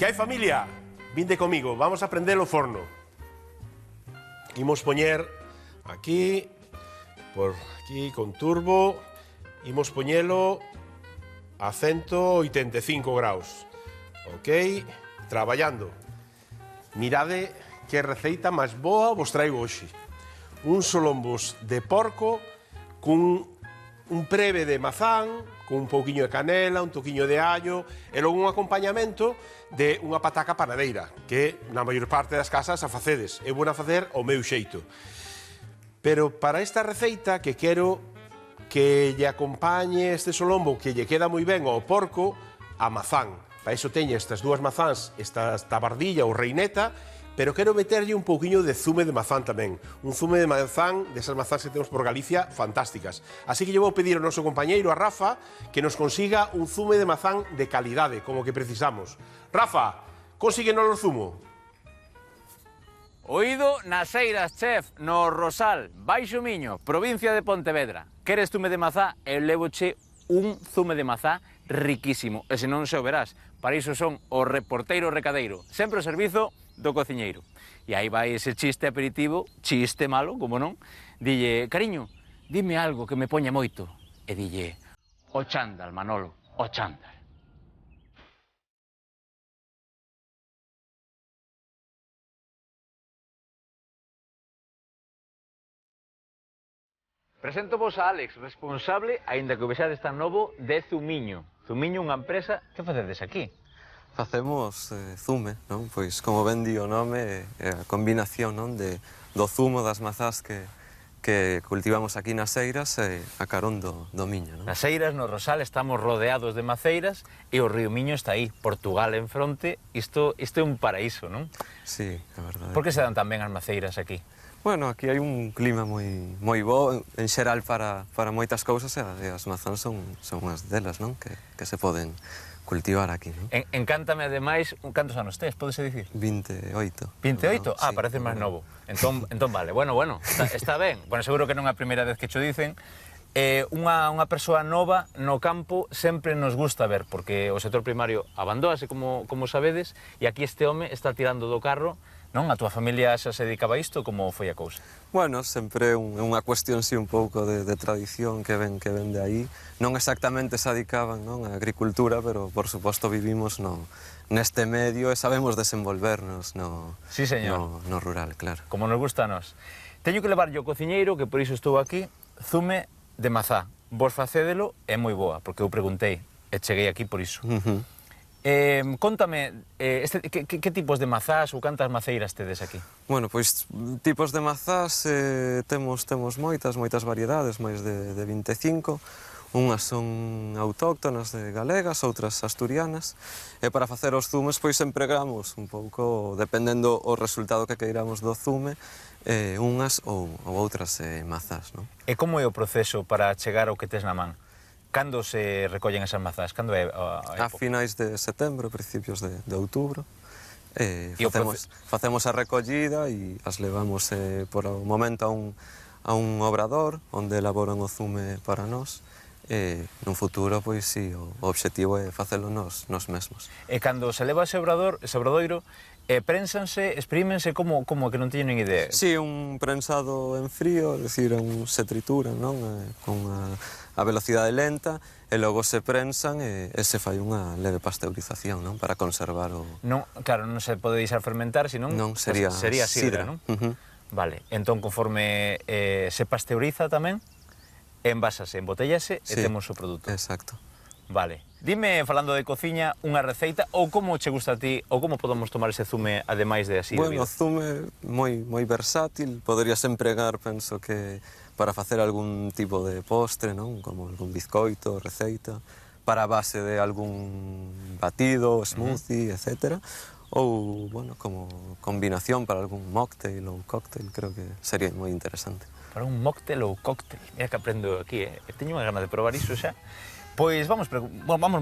Que hai familia? Vinde comigo, vamos a prender o forno. Imos poñer aquí, por aquí con turbo, imos poñelo a 185 graus. Ok, traballando. Mirade que receita máis boa vos traigo hoxe. Un solombos de porco cun un preve de mazán, con un pouquiño de canela, un toquiño de allo, e logo un acompañamento de unha pataca panadeira, que na maior parte das casas a facedes. Eu vou a facer o meu xeito. Pero para esta receita que quero que lle acompañe este solombo, que lle queda moi ben ao porco, a mazán. Para iso teño estas dúas mazáns, esta tabardilla ou reineta, pero quero meterlle un pouquiño de zume de mazán tamén. Un zume de mazán, desas mazáns que temos por Galicia, fantásticas. Así que lle vou pedir ao noso compañeiro, a Rafa, que nos consiga un zume de mazán de calidade, como que precisamos. Rafa, consíguenos o zumo. Oído nas Eiras, chef, no Rosal, Baixo Miño, provincia de Pontevedra. Queres zume de mazá? Eu levoche un zume de mazá riquísimo. E se non se o verás, para iso son o reporteiro recadeiro, sempre ao servizo do cociñeiro. E aí vai ese chiste aperitivo, chiste malo, como non, dille, cariño, dime algo que me poña moito. E dille, o chándal, Manolo, o chándal. Presento vos a Alex, responsable, aínda que o vexades tan novo, de Zumiño. Zumiño, unha empresa, que facedes aquí? Facemos zume, non? Pois, como ben di o nome, é a combinación, non? Do zumo das mazás que cultivamos aquí nas Eiras e a carón do Miño, non? Nas Eiras, no Rosal, estamos rodeados de maceiras e o río Miño está aí, Portugal en fronte. Isto é un paraíso, non? Sí, é verdade. Por que se dan tan ben as maceiras aquí? Bueno, aquí hai un clima moi bo, en xeral para moitas cousas, e as mazás son unhas delas, non? Que se poden cultivar aquí, non? Encántame, ademais, cantos anos tes, podese dicir? 28. 28? Ah, Sí, parece máis novo. Entón vale, bueno, está ben. Bueno, seguro que non é a primeira vez que cho dicen. Unha persoa nova no campo sempre nos gusta ver, porque o sector primario abandóase, como sabedes, e aquí este home está tirando do carro, non? A túa familia xa se dedicaba a isto, como foi a cousa? Bueno, sempre é unha cuestión, sí, un pouco de tradición que ven de aí. Non exactamente se dedicaban, non, á agricultura, pero, por suposto, vivimos neste medio e sabemos desenvolvernos Sí, señor. no rural, claro. Como nos gusta a nós. Teño que levar yo cociñeiro, que por iso estou aquí, zume de mazá. Vos facédelo, é moi boa, porque eu preguntei e cheguei aquí por iso. Contame, que tipos de mazás ou cantas maceiras tedes aquí? Bueno, pois tipos de mazás temos moitas variedades, máis de 25. Unhas son autóctonas de galegas, outras asturianas. E para facer os zumes, pois empregamos un pouco, dependendo o resultado que queiramos do zume, unhas ou outras mazás, non? E como é o proceso para chegar ao que tes na man? Cando se recollen esas mazás? Cando é a época? A finais de setembro, principios de outubro. Facemos a recollida e as levamos por o momento a un obrador onde elaboran o zume para nós. Nun futuro, pois, sí, o obxectivo é facelo nós mesmos. E cando se leva ese obradoiro, prénsanse, exprímense, como que non teño nin idea? Sí, un prensado en frío, é dicir, se trituran, non? Con a velocidade lenta, e logo se prensan e se fai unha leve pasteurización, non? Para conservar o... Non, claro, non se pode deixar fermentar, senón... Non, sería sidra, non? Vale, entón, conforme se pasteuriza tamén, envásase, embotellase e temos o produto. Exacto. Vale. Dime, falando de cociña, unha receita, ou como che gusta a ti, ou como podemos tomar ese zume, ademais de así? Bueno, o zume moi versátil, poderías empregar, penso que, para facer algún tipo de postre, non? Como algún bizcoito, receita, para a base de algún batido, smoothie, etc. Ou, bueno, como combinación para algún mocktail ou cóctel, creo que sería moi interesante. Para un mocktail ou cóctel, mira que aprendo aquí, teño unha gana de probar iso xa. Pois vamos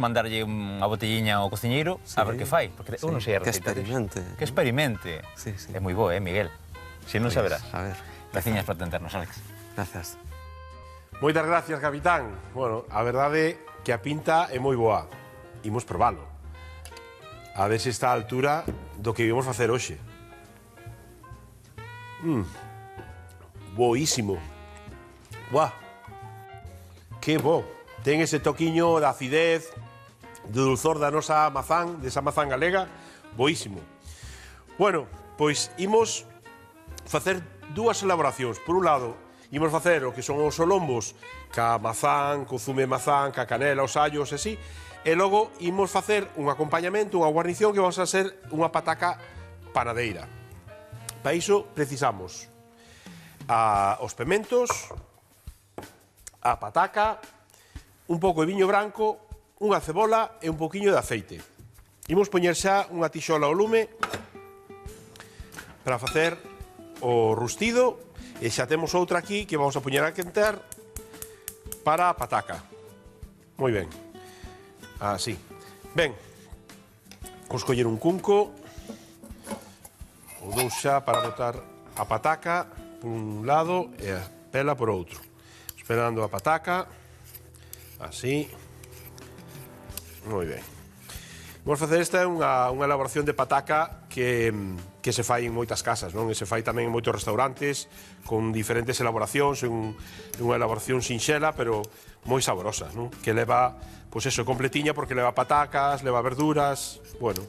mandarlle unha botelliña ao cociñeiro, a ver que fai, porque eu non sei a receita. Que experimente. Sí. É moi bo, Miguel? Se non saberás. A ver. Graciñas por atendernos, Alex. Gracias. Moitas gracias, capitán. Bueno, a verdade é que a pinta é moi boa. Imos probalo. A ver se está a altura do que íbamos facer hoxe. Boísimo. Buah. Que bo. Ten ese toquiño de acidez, de dulzor da nosa mazán, desa mazán galega. Boísimo. Bueno, pois imos facer dúas elaboracións. Por un lado, imos facer o que son os solombos ca mazán, co zume de mazán, ca canela, os allos e así. E logo imos facer un acompañamento, unha guarnición que vamos a ser unha pataca panadeira. Para iso precisamos os pementos, a pataca, un pouco de viño branco, unha cebola e un pouquiño de aceite. Imos poñer xa unha tixola ao lume para facer o rustido e xa temos outra aquí que vamos a poñer a quentar para a pataca. Moi ben. Así. Ben, vamos coller un cunco ou dous xa para botar a pataca por un lado e a pela por outro. Esperando a pataca. Así. Moi ben. Vamos facer esta unha elaboración de pataca que se fai en moitas casas, non? E se fai tamén en moitos restaurantes con diferentes elaboracións, unha elaboración sinxela, pero moi saborosa, non? Que leva, pois eso, completiña porque leva patacas, leva verduras, bueno,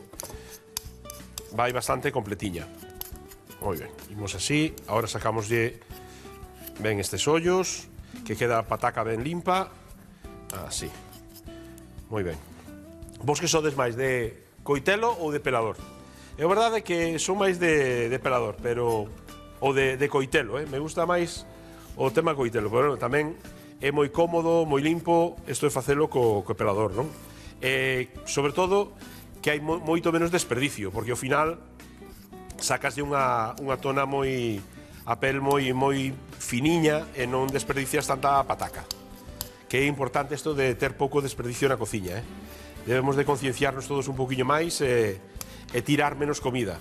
vai bastante completiña. Moi ben, imos así, agora sacámoslle ben estes ollos, que queda a pataca ben limpa, así, moi ben. Vos que sodes máis de coitelo ou de pelador? É verdade que son máis de pelador, pero ou de coitelo, me gusta máis o tema coitelo, pero bueno, tamén é moi cómodo, moi limpo, isto de facelo co pelador, non? E, sobre todo, que hai moito menos desperdicio, porque ao final sacaslle unha tona moi, a pel moi finiña e non desperdicias tanta pataca. Que é importante isto de ter pouco desperdicio na cociña, Debemos de concienciarnos todos un poquinho máis e tirar menos comida.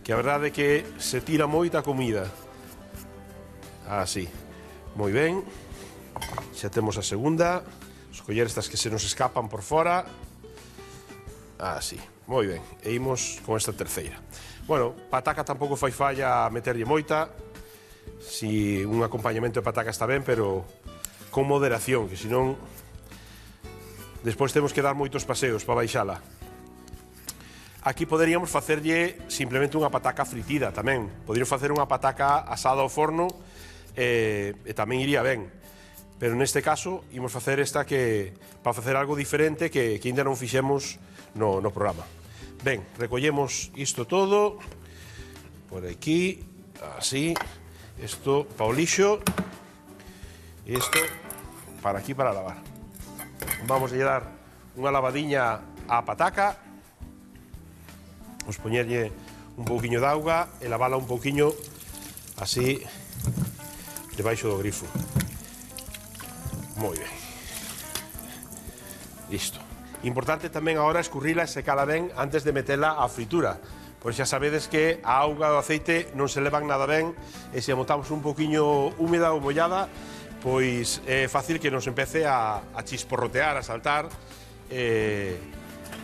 Que a verdade é que se tira moita comida. Así. Moi ben. Xa temos a segunda. Escoller estas que se nos escapan por fora. Así. Moi ben. E imos con esta terceira. Bueno, pataca tampouco fai falla meterlle moita. Si un acompañamento de pataca está ben, pero con moderación, que senón despois temos que dar moitos paseos para baixala. Aquí poderíamos facerlle simplemente unha pataca fritida tamén. Poderíamos facer unha pataca asada ao forno e tamén iría ben. Pero neste caso, imos facer esta que para facer algo diferente que ainda non fixemos no programa. Ben, recollemos isto todo por aquí, así. Isto para o lixo. Isto para aquí para lavar. Vamos a dar unha lavadiña á pataca. Vamos poñerlle un pouquiño de auga e lavala un pouquiño así debaixo do grifo. Moi ben. Listo. Importante tamén agora escurrila e secala ben antes de metela á fritura. Pois xa sabedes que a auga e o aceite non se levan nada ben e se a botamos un pouquiño húmeda ou mollada, pois é fácil que nos empece a chisporrotear, a saltar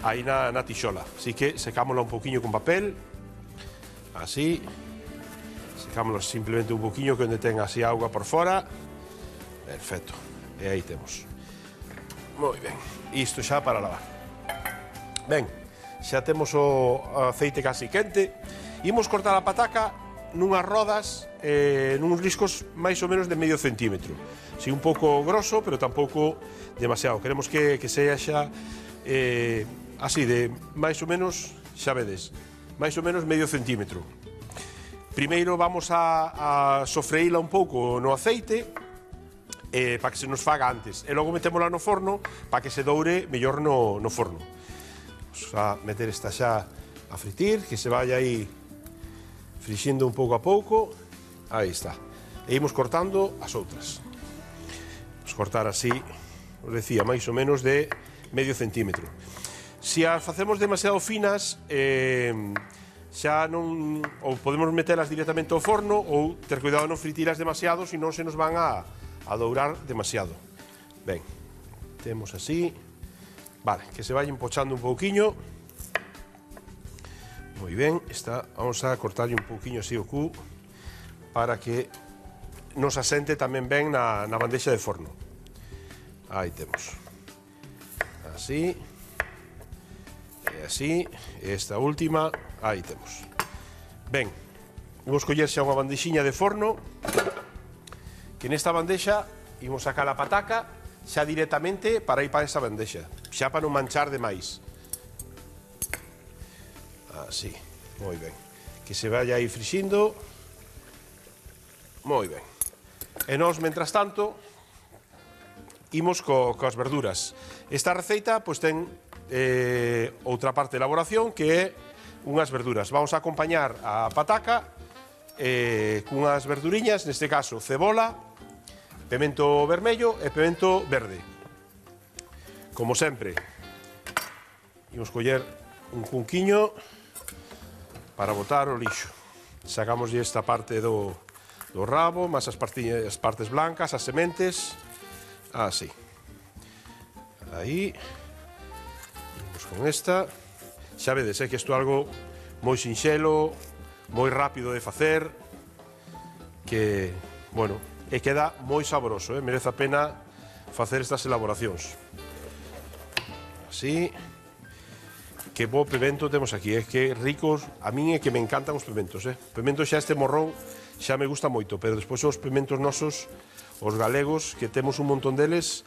aí na tixola. Así que secámola un poquinho con papel, así, secámola simplemente un poquinho que onde ten así auga por fora. Perfecto, e aí temos. Moi ben, isto xa para lavar. Ben, xa temos o aceite casi quente. Imos cortar a pataca nunhas rodas, nuns riscos máis ou menos de medio centímetro. Si un pouco grosso, pero tampouco demasiado. Queremos que sexa así, de máis ou menos, xa vedes, máis ou menos medio centímetro. Primeiro vamos a sofreíla un pouco no aceite, para que se nos faga antes. E logo metémola no forno para que se doure mellor no forno. Vamos a meter esta xa a fritir, que se vaya aí frixindo un pouco a pouco. Aí está. E imos cortando as outras. Vamos cortar así, os decía, máis ou menos de medio centímetro. Se as facemos demasiado finas, xa non, ou podemos metelas directamente ao forno ou ter cuidado de non fritilas demasiado, senón se nos van a dourar demasiado. Ben, temos así. Vale, que se vayan pochando un pouquiño. Moi ben, vamos a cortarlle un pouquiño así o cu para que nos asente tamén ben na bandexa de forno. Aí temos. Así. E así. E esta última. Aí temos. Ben, imos coller xa unha bandexiña de forno, que nesta bandexa imos sacar a pataca xa directamente para ir para esa bandexa, xa para non manchar demais. Así, moi ben. Que se vaya aí frixindo. Moi ben. E nós, mentras tanto, imos coas verduras. Esta receita pois ten outra parte de elaboración que é unhas verduras. Vamos a acompañar a pataca cunhas verduriñas, neste caso cebola, pemento vermello e pemento verde. Como sempre, imos coller un cunquiño para botar o lixo. Sacamos esta parte do rabo, máis as partes blancas, as sementes, así. Aí, imos con esta. Xa vedes, que isto é algo moi sinxelo, moi rápido de facer, que, bueno, e queda moi saboroso, merece a pena facer estas elaboracións. Así. Que bo pimento temos aquí, que ricos, a min é que me encantan os pimentos, Pimento xa este morrón xa me gusta moito, pero despois os pimentos nosos, os galegos, que temos un montón deles,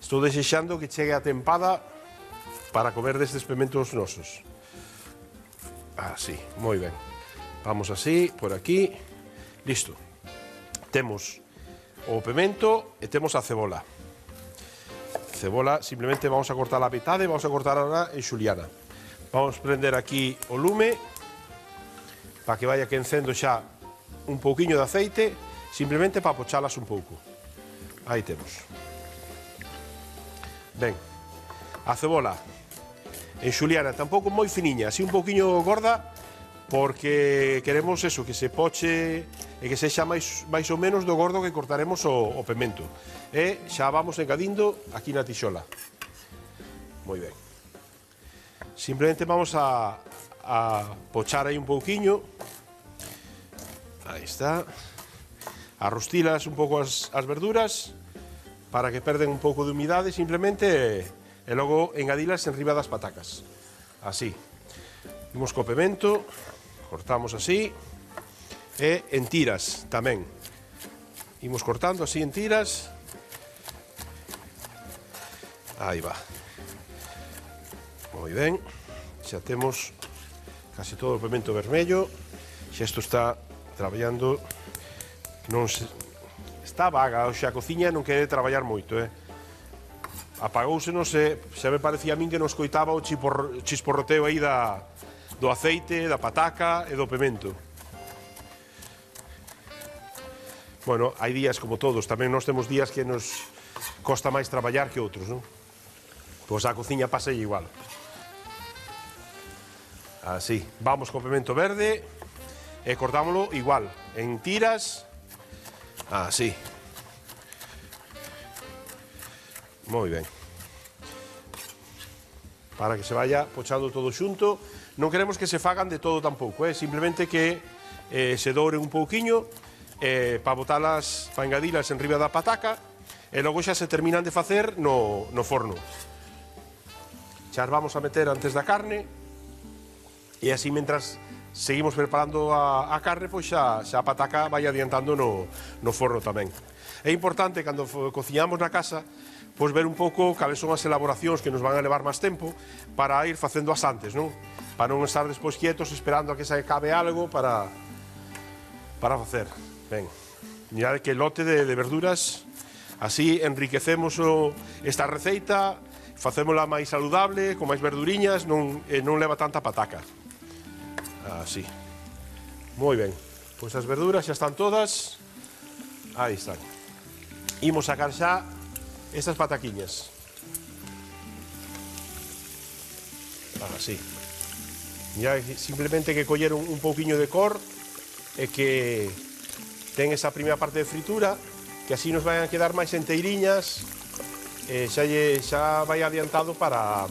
estou desexando que chegue a tempada para comer destes pimentos nosos. Así, moi ben. Vamos así, por aquí, listo. Temos o pimento e temos a cebola. Cebola, simplemente vamos a cortar a metade, vamos a cortar ahora en xuliana. Vamos prender aquí o lume para que vaya quencendo xa un pouquiño de aceite, simplemente para pochalas un pouco. Aí temos. Ben, a cebola en xuliana, tampouco moi finiña, así un pouquiño gorda, porque queremos eso, que se poche e que sexa máis ou menos do gordo que cortaremos o pimento. E xa vamos engadindo aquí na tixola. Moi ben. Simplemente vamos a pochar aí un pouquiño. Aí está. A rostilas un pouco as verduras para que perden un pouco de humidade simplemente e logo engadilas en riba das patacas. Así. Imos co pimento, cortamos así e en tiras tamén. Imos cortando así en tiras. Aí va. Moi ben, xa temos casi todo o pimento vermello, xa isto está traballando, non se... está vaga, xa a cociña non quere traballar moito, Apagouse, non sei, xa me parecía a min que non escoitaba o chisporroteo aí do aceite, da pataca e do pimento. Bueno, hai días como todos, tamén nós temos días que nos costa máis traballar que outros, non? Pois a cociña pasa igual. Así, vamos co pimento verde e cortámoslo igual, en tiras, así. Moi ben. Para que se vaya pochando todo xunto. Non queremos que se fagan de todo tampouco, simplemente que se douren un pouquiño para botalas, para engadilas en riba da pataca e logo xa se terminan de facer no forno. Xa as vamos a meter antes da carne. E así, mentras seguimos preparando a carne, pois xa a pataca vai adiantando no forno tamén. É importante, cando cociñamos na casa, pois ver un pouco cales son as elaboracións que nos van a levar máis tempo para ir facendo as antes, non? Para non estar despois quietos esperando a que se acabe algo para facer. Ben, mirad que lote de verduras, así enriquecemos esta receita, facémola máis saludable, con máis verduriñas, non leva tanta pataca. Así. Moi ben. Pois as verduras xa están todas. Aí están. Imos sacar xa estas pataquiñas. Así. Ya simplemente que coller un pouquiño de cor e que ten esa primeira parte de fritura, que así nos vai a quedar máis enteiriñas e xa vai adiantado para...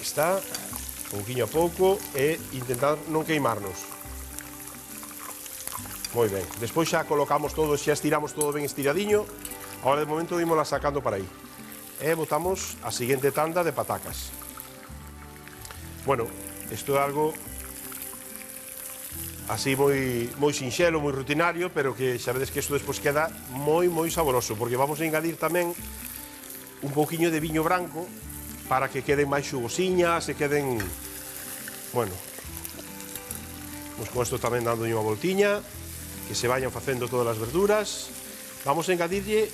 está, pouquiño a pouco, e intentar non queimarnos. Moi ben, despois xa colocamos todo, xa estiramos todo ben estiradiño, agora de momento ímola sacando para aí. E botamos a seguinte tanda de patacas. Bueno, isto é algo así moi sinxelo, moi rutinario, pero que xa vedes que isto despois queda moi saboroso, porque vamos a engadir tamén un pouquiño de viño branco para que queden máis xugosiñas e queden, bueno, vamos con isto tamén dando unha voltiña, que se vayan facendo todas as verduras. Vamos a engadirlle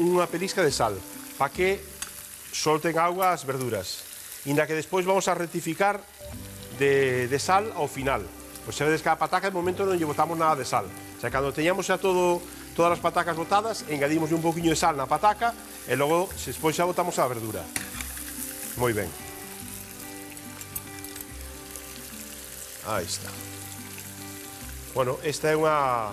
unha pelisca de sal, para que solten agua as verduras, inda que despois vamos a rectificar de sal ao final. Pois xa vedes que a pataca de momento non lle botamos nada de sal. O sea, cando teñamos xa todas as patacas botadas, engadimos un poquinho de sal na pataca e logo despois xa botamos a verdura. Moi ben. Aí está. Bueno, esta é unha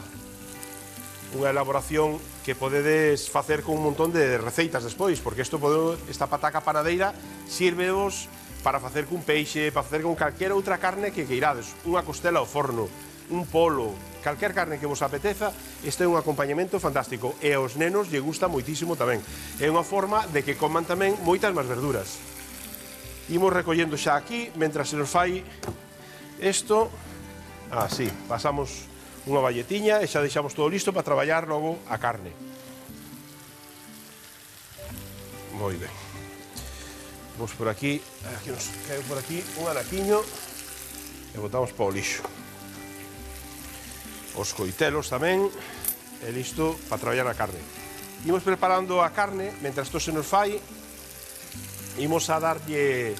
elaboración que podedes facer con un montón de receitas despois, porque esta pataca panadeira sírvevos para facer cun peixe, para facer con calquera outra carne que queirades, unha costela ao forno, un polo, calquer carne que vos apeteza, este é un acompañamento fantástico e aos nenos lle gusta moitísimo tamén. É unha forma de que coman tamén moitas máis verduras. Imos recollendo xa aquí, mentras se nos fai isto, así, pasamos unha balletiña e xa deixamos todo listo para traballar logo a carne. Moi ben. Vamos por aquí nos cae por aquí un anaquiño e botamos para o lixo. Os coitelos tamén, e listo para traballar a carne. Imos preparando a carne, mentras isto se nos fai, imos a darlle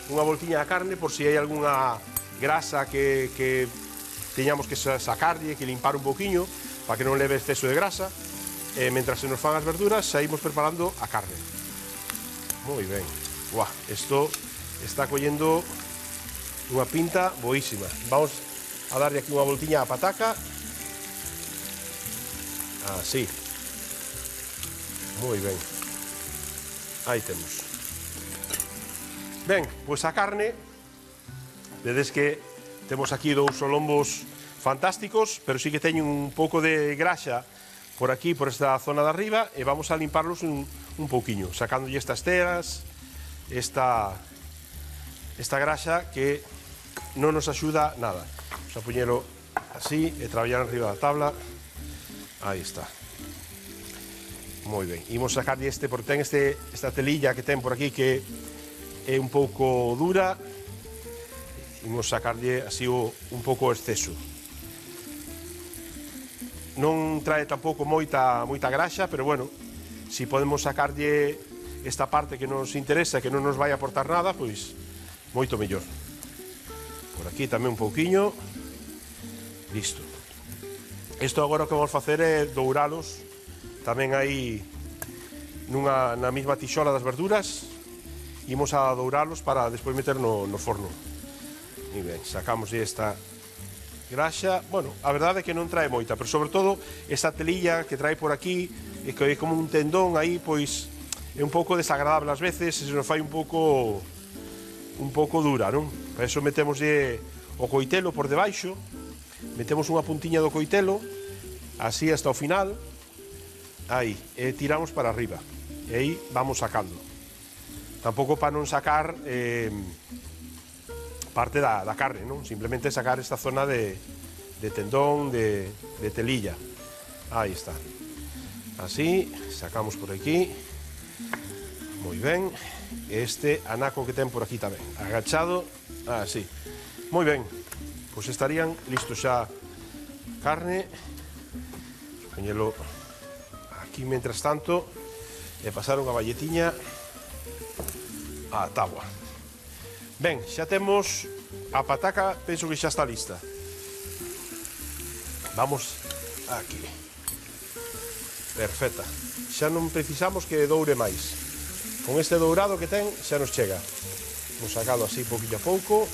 unha voltiña á carne por si hai algunha grasa que teñamos que sacarlle, que limpar un poquinho, para que non leve exceso de grasa, e mentras se nos fan as verduras, xa imos preparando a carne. Moi ben. Buah, isto está collendo unha pinta boísima. Vamos a darlle aquí unha voltiña á pataca. Así. Moi ben. Aí temos. Ben, pois a carne, vedes que temos aquí dous solombos fantásticos, pero sí que teñen un pouco de graxa por aquí, por esta zona de arriba, e vamos a limparlos un pouquiño, sacándolle estas teras, esta graxa que non nos axuda nada. Vamos a poñelo así e traballar arriba da tabla. Aí está. Moi ben. Imos sacarlle porque ten esta telilla que ten por aquí que é un pouco dura. Imos sacarlle así un pouco o exceso. Non trae tampouco moita graxa, pero bueno, si podemos sacarlle esta parte que nos interesa, que non nos vai aportar nada, pois moito mellor. Por aquí tamén un pouquiño. Listo. Isto agora o que vamos facer é douralos tamén aí na mesma tixola das verduras. Imos a douralos para despois meter no forno. E ben, sacamos esta graxa. Bueno, a verdade é que non trae moita, pero sobre todo esta telilla que trae por aquí, e que é como un tendón aí, pois é un pouco desagradable ás veces, se nos fai un pouco dura, non? Para iso metemos o coitelo por debaixo, metemos unha puntiña do coitelo, así hasta o final, aí, e tiramos para arriba, e aí vamos sacando. Tampouco para non sacar parte da carne, non? Simplemente sacar esta zona de tendón, de telilla. Aí está. Así, sacamos por aquí. Moi ben. Este anaco que ten por aquí tamén. Agachado. Así. Moi ben. Pois estarían listos xa carne. Poñelo aquí mentras tanto e pasar unha balletiña á táboa. Ben, xa temos a pataca, penso que xa está lista. Vamos aquí. Perfecta. Xa non precisamos que doure máis. Con este dourado que ten, xa nos chega. Vamos sacado así poquillo a pouco.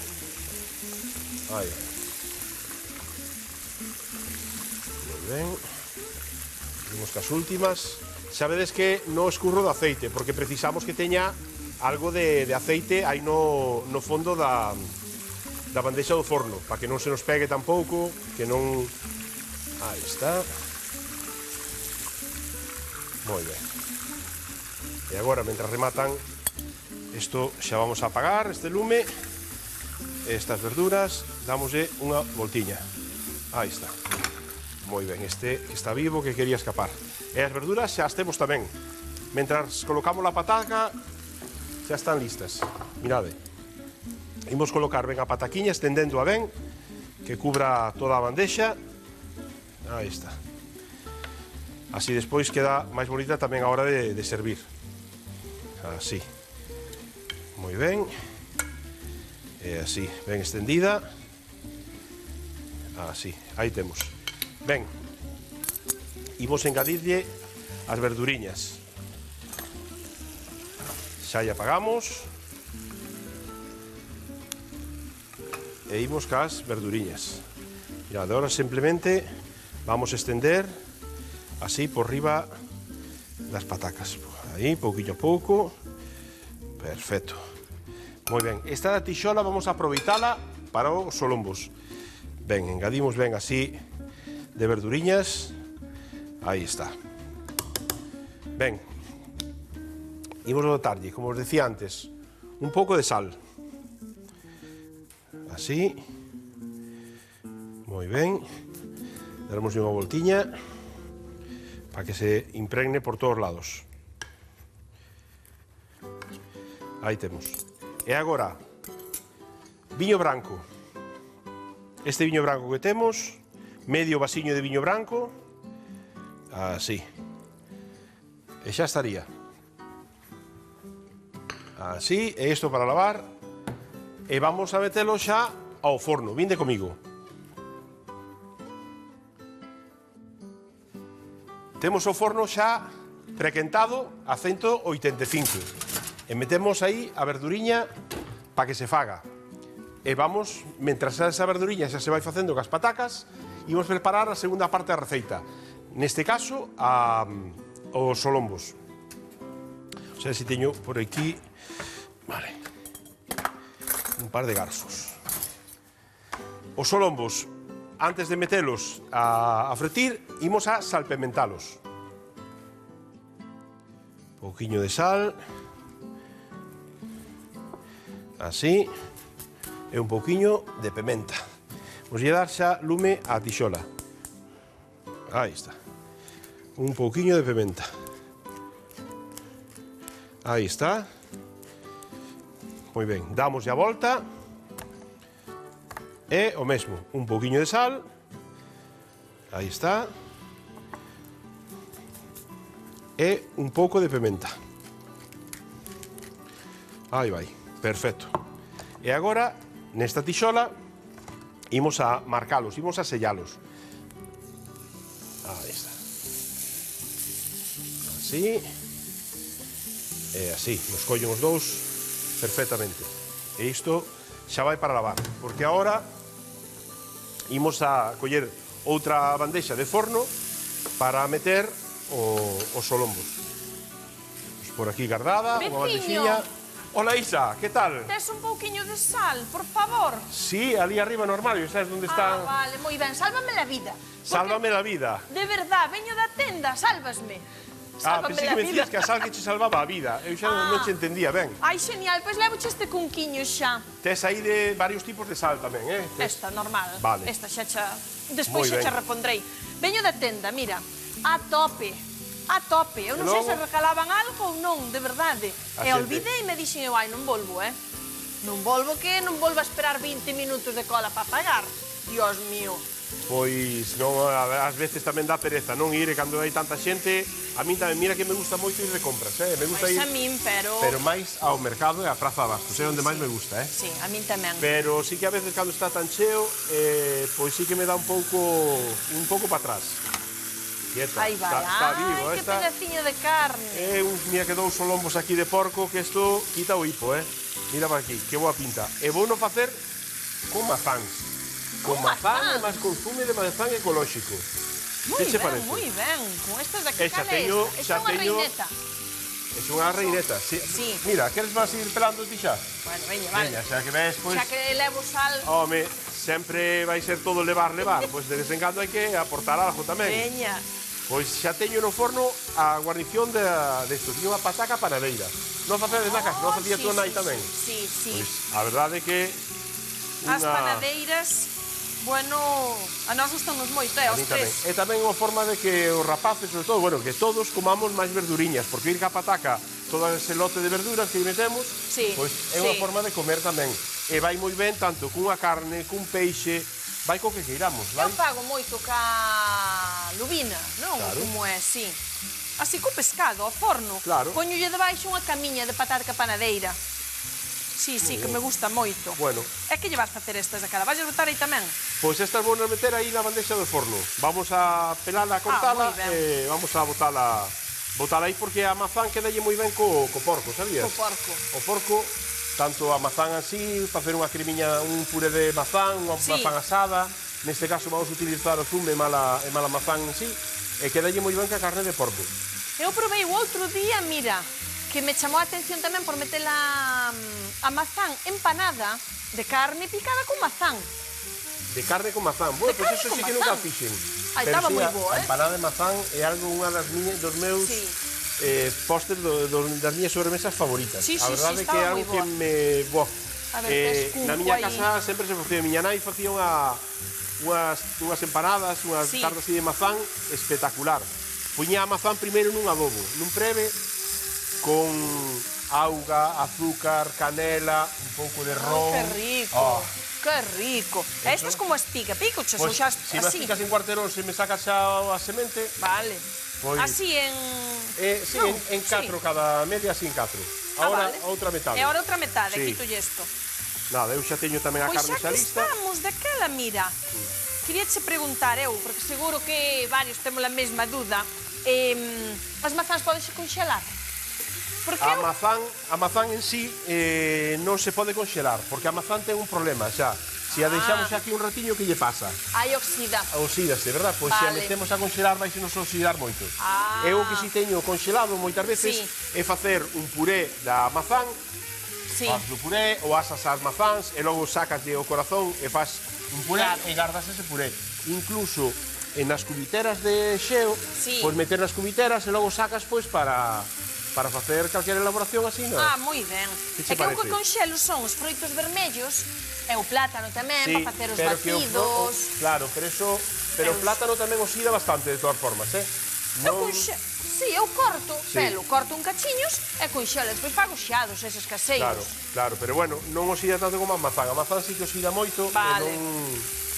Aí. Moi ben. Vimos que as últimas. Xa vedes que non escurro do aceite, porque precisamos que teña algo de aceite aí no fondo da bandexa do forno, para que non se nos pegue tampouco, que non... Aí está. Moi ben. E agora, mentras rematan, isto xa vamos a apagar, este lume, estas verduras, dámoslle unha voltiña. Aí está. Moi ben, este está vivo, que quería escapar. E as verduras xa as temos tamén. Mentras colocamos a pataca, xa están listas. Mirade. Imos colocar ben a pataquiña, estendendo a ben, que cubra toda a bandexa. Aí está. Así despois queda máis bonita tamén a hora de servir. Así. Moi ben. E así, ben estendida. Así, aí temos. Ben. Imos engadirlle as verduriñas. Xa lle apagamos. E imos cas verduriñas. Mirad, agora simplemente vamos a estender así por riba das patacas. Aí, pouquinho a pouco. Perfecto. Moi ben. Esta da tixola vamos a aproveitala para os solombos. Ben, engadimos ben así de verduriñas. Aí está. Ben. Imos botarlle, como os decía antes, un pouco de sal. Así. Moi ben. Daremos unha voltiña para que se impregne por todos lados. Aí temos. E agora, viño branco. Este viño branco que temos, medio vasiño de viño branco, así. E xa estaría. Así, e isto para lavar. E vamos a metelo xa ao forno. Vinde comigo. Temos o forno xa prequentado a 185. E metemos aí a verduriña para que se faga. E vamos, mentras esa verduriña xa se vai facendo cas patacas, imos preparar a segunda parte da receita. Neste caso, os solombos. O sea, se teño por aquí, vale, un par de garfos. Os solombos, antes de metelos a fretir, imos a salpimentalos. Un pouquiño de sal. Así. E un pouquiño de pimenta. Vamos a dar xa lume á tixola. Aí está. Un pouquiño de pimenta. Aí está. Moi ben. Damos a volta. E o mesmo. Un pouquiño de sal. Aí está. E un pouco de pimenta. Aí vai. Perfecto. E agora, nesta tixola, imos a marcalos, imos a sellalos. Aí está. Así. E así. Nos collen os dous perfectamente. E isto xa vai para lavar. Porque agora imos a coller outra bandexa de forno para meter os solombos. Por aquí guardada, unha bandexiña. Hola Isa, que tal? Tes un pouquiño de sal, por favor? Sí, ali arriba no armario, sabes onde está? Vale, moi ben, sálvame la vida. Sálvame la vida. De verdad, veño da tenda, sálvasme. Sálvame Pensei la que me vida. dicías que a sal que che salvaba a vida. Eu xa non che entendía ben. Ai, genial, pois levo este cunquiño xa. Tes aí de varios tipos de sal tamén, eh? Esta, normal. Vale. Esta xa xa... Despois Moi xa ben. xa repondrei. Veño da tenda, mira, a tope. A tope. Eu non sei se recalaban algo ou non, de verdade. E olvidei e me dixen eu, ai, non volvo, eh? Non volvo que non volvo a esperar 20 minutos de cola para pagar. Dios mío. Pois non, ás veces tamén dá pereza non ir, e cando hai tanta xente, a min tamén, mira que me gusta moito ir de compras, me gusta Pois ir, a min, pero máis ao mercado e á Praza de Bastos, é onde máis me gusta, Sí, a min tamén. Pero sí que a veces cando está tan cheo, pois sí que me dá un pouco para atrás. Quieta, Aí vai, está vivo, ai, que pedaciño de carne. Mira que dous solombos aquí de porco, que isto quita o hipo, Mira para aquí, que boa pinta. E vou no facer con mazáns. Con mazán e máis consume de mazán ecolóxico. Moi Que che ben, parece? moi ben. Con estas de que Xa cale teño, esta? Esta é unha reineta. É unha reineta. Sí. Mira, queres vas ir pelando ti xa? Bueno, veña, vale. Veña, xa que ves, pois... Xa que levo sal... Home, sempre vai ser todo levar. Pois de vez en cando hai que aportar algo tamén. Veña. Pois xa teño no forno a guarnición desto. Tiño unha pataca panadeira. Non facedes na casa, non facía tú nai tamén. Sí, sí. Pois a verdade é que... As panadeiras, bueno, a nós gustamos moito, A os mí tamén. tres. E tamén unha forma de que os rapaces, sobre todo, bueno, que todos comamos máis verduriñas, porque ir ca pataca todo ese lote de verduras que metemos, Sí, pois é unha sí. forma de comer tamén. E vai moi ben tanto cunha carne, cun peixe, vai co que queiramos, vai? Eu fago moito ca lubina, non? Claro. Como é, sí. Así co pescado, ao forno. Claro. Poñolle debaixo unha camiña de pataca panadeira. Sí, sí, que me gusta moito. Bueno, É que lle vas facer estas de cada? Vas botar aí tamén? pois estas vou meter aí na bandexa do forno. Vamos a pelala, cortala, moi ben. e vamos a botala aí porque a mazán quedalle moi ben co porco, sabías? Co porco. O porco, tanto a mazán así, facer unha cremiña, un puré de mazán, unha Sí. mazán asada, neste caso vamos a utilizar o zume e mala mazán en sí, e quedalle moi ben ca carne de porco. Eu provei o outro día, mira, que me chamou a atención tamén por meter a mazán empanada de carne picada con mazán. De carne con mazán. Bueno, De pois carne eso con sí que mazán. nunca fixen. Ai, Pero estaba sí, moi a boa, empanada de mazán é algo unha dos meus Sí. postres das miñas sobremesas favoritas. Sí, a sí, verdade sí, é que é estaba algo moi que boa. me... Boa. A ver, tes cunco na miña aí. casa sempre se facía. Miña nai facía unhas empanadas, unhas Sí. tartas así de mazán espectacular. Puña a mazán primeiro nun adobo, nun preve, con auga, azúcar, canela, un pouco de ron. Que rico. Oh. Que rico. Estas como as pica-pico, xa Pois, son xa se me así. picas en cuarterón, se me sacas xa a semente, Vale. Pois- Así en... sí, Non, en 4 cada media, así en 4. Ahora vale. outra metade. E agora outra metade, Sí. quitolle isto. Nada, eu xa teño tamén a Pois carne xa xa que lista. estamos daquela, mira, queríache preguntar eu, porque seguro que varios temos a mesma duda, as mazás podense conxelar? Porque A eu... mazán en sí non se pode conxelar, porque a mazán ten un problema xa. Se a deixamos xa aquí un ratiño, que lle pasa? Hai oxida. Oxídase, verdad? Pois se a Vale. metemos a conxelar, vai se nos oxidar moito. Ah. Eu o que si teño conxelado moitas veces é facer un puré da mazán, Sí. faz o puré, ou asas as mazáns, e logo sacaslle o corazón e faz un puré Claro. e gardas ese puré. Incluso en as cubiteras de xeo, Sí. pois meter nas cubiteras e logo sacas pois para facer calquera elaboración así, non? Ah, moi ben. Que che É que eu que parece? conxelo son os froitos vermellos e o plátano tamén, Sí, para facer os pero que batidos. claro, pero o plátano tamén oxida bastante de todas formas, Eu conxelo, sí, eu corto, Sí. pelo, corto un cachiños e conxelo, despois fago xados, eses caseiros. Claro, pero bueno, non oxida tanto como a mazán. A mazán sí que oxida moito Vale. e non...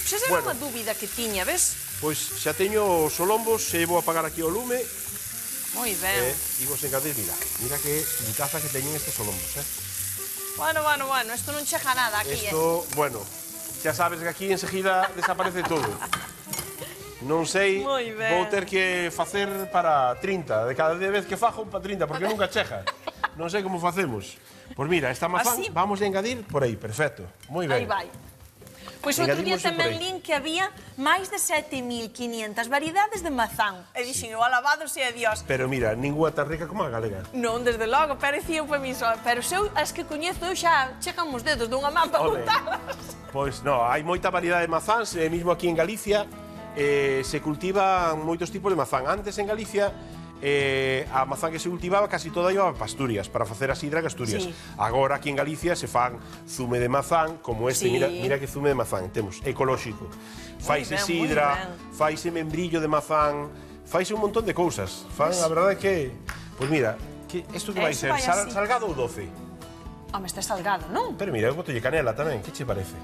Xa era Bueno. unha dúbida que tiña, ves? Pois xa teño os solombos, e vou apagar aquí o lume Moi e ben. vos engadir, mira que pintaza que teñen estes solombos, Bueno, isto non chega nada aquí, Isto, bueno, xa sabes que aquí enseguida desaparece todo. Non sei, Moi ben. vou ter que facer para 30, de cada vez que fajo para 30, porque nunca chega. Non sei como facemos. Pois mira, esta mazán Así? vamos a engadir por aí, perfecto. Moi ben. Aí vai. Pois outro día Engadimos por tamén aí. lin que había máis de 7.500 variedades de mazán. E dixen, eu alabado sea Dios. Pero mira, ninguna tan rica como a galega. Non, desde logo, parecía para mí só. Pero se eu, as que coñezo, eu xa chegan os dedos dunha man para Ole. contalas. Pois non, hai moita variedade de mazáns, mesmo aquí en Galicia se cultivan moitos tipos de mazán. Antes en Galicia a mazán que se cultivaba casi toda iba para Asturias, para facer a sidra de Asturias. Sí. Agora aquí en Galicia se fan zume de mazán, como este, Sí. mira que zume de mazán temos, ecolóxico. Faise ben, moi sidra, ben. faise membrillo de mazán, faise un montón de cousas. Fan, a verdade é que, pois mira, que isto que vai Eso ser, vai así. salgado ou doce? Home, está salgado, non? Pero mira, eu botolle canela tamén, que che parece?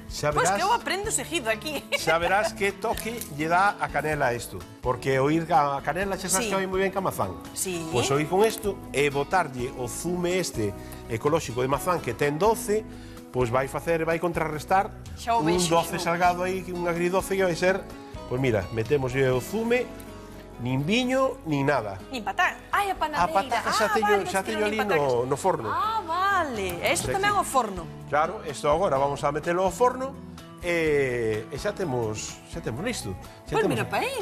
Xa Pois verás, que eu aprendo seguido aquí. xa verás que toque lle dá a canela a isto. Porque oír a canela xa sabes Sí. que vai moi ben ca mazán. Sí. Pois oír con isto e botarlle o zume este ecolóxico de mazán que ten 12, pois vai contrarrestar Xa o un vexo, 12 xa o salgado aí, un agridoce que vai ser, pois mira, metemos o zume, nin viño, nin nada. Nin patán. Ai, a panadeira. A pataca xa teño ali no forno. Ah, vale. E isto Sí, tamén sí. ao forno. Claro, isto agora vamos a metelo ao forno e xa temos listo. Xa Pois temos- mira, pa aí.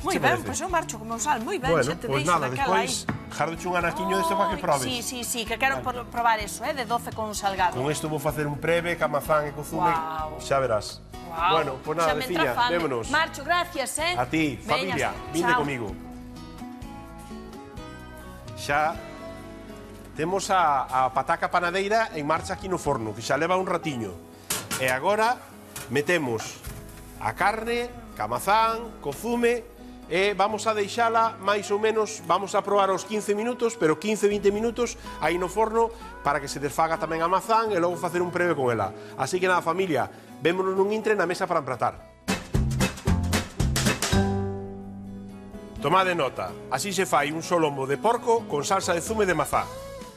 Moi che ben, parece? pois eu marcho como sal. Moi ben, Bueno, xa te pois deixo nada, daquela aí. despois jardoche un anaquiño deste para que probes. Sí, que quero probar eso, de doce con salgado. Con isto vou facer un preve, camazán e co zume, xa verás. Bueno, pues nada, veciña, vémonos. Marcho, gracias, A ti, familia, vinde comigo. Xa temos a pataca panadeira en marcha aquí no forno, que xa leva un ratiño. E agora metemos a carne, camazán, co zume, e vamos a deixala máis ou menos, vamos a probar os 15 minutos, pero 15-20 minutos aí no forno para que se desfaga tamén a mazán e logo facer un preve con ela. Así que nada, familia, vémonos nun intre na mesa para empratar. Tomade nota, así se fai un solombo de porco con salsa de zume de mazá.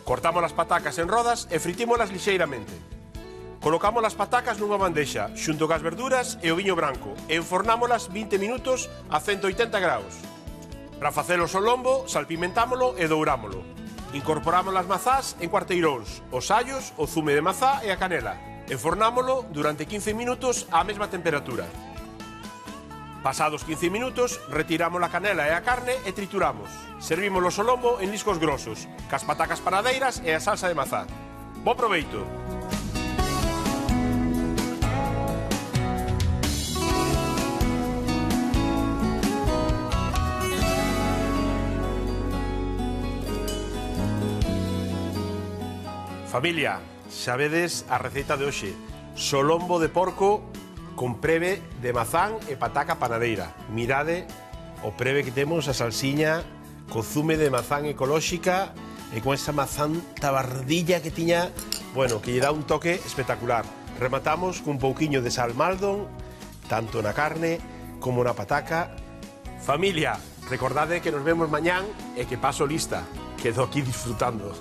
Cortamos as patacas en rodas e fritímolas lixeiramente. Colocamos as patacas nunha bandexa, xunto cas verduras e o viño branco, e enfornámolas 20 minutos a 180 graus. Para facer o solombo, salpimentámolo e dourámolo. Incorporamos as mazás en cuarteiróns, os allos, o zume de mazá e a canela. Enfornámolo durante 15 minutos á mesma temperatura. Pasados 15 minutos, retiramos a canela e a carne e trituramos. Servimos o solombo en discos grosos, cas patacas panadeiras e a salsa de mazá. Bo proveito! Familia, xa vedes a receita de hoxe. Solombo de porco con preve de mazán e pataca panadeira. Mirade o preve que temos, a salsiña co zume de mazán ecolóxica e con esa mazán tabardilla que tiña, bueno, que lle dá un toque espectacular. Rematamos cun pouquiño de sal maldon, tanto na carne como na pataca. Familia, recordade que nos vemos mañán e que paso lista. Quedo aquí disfrutando.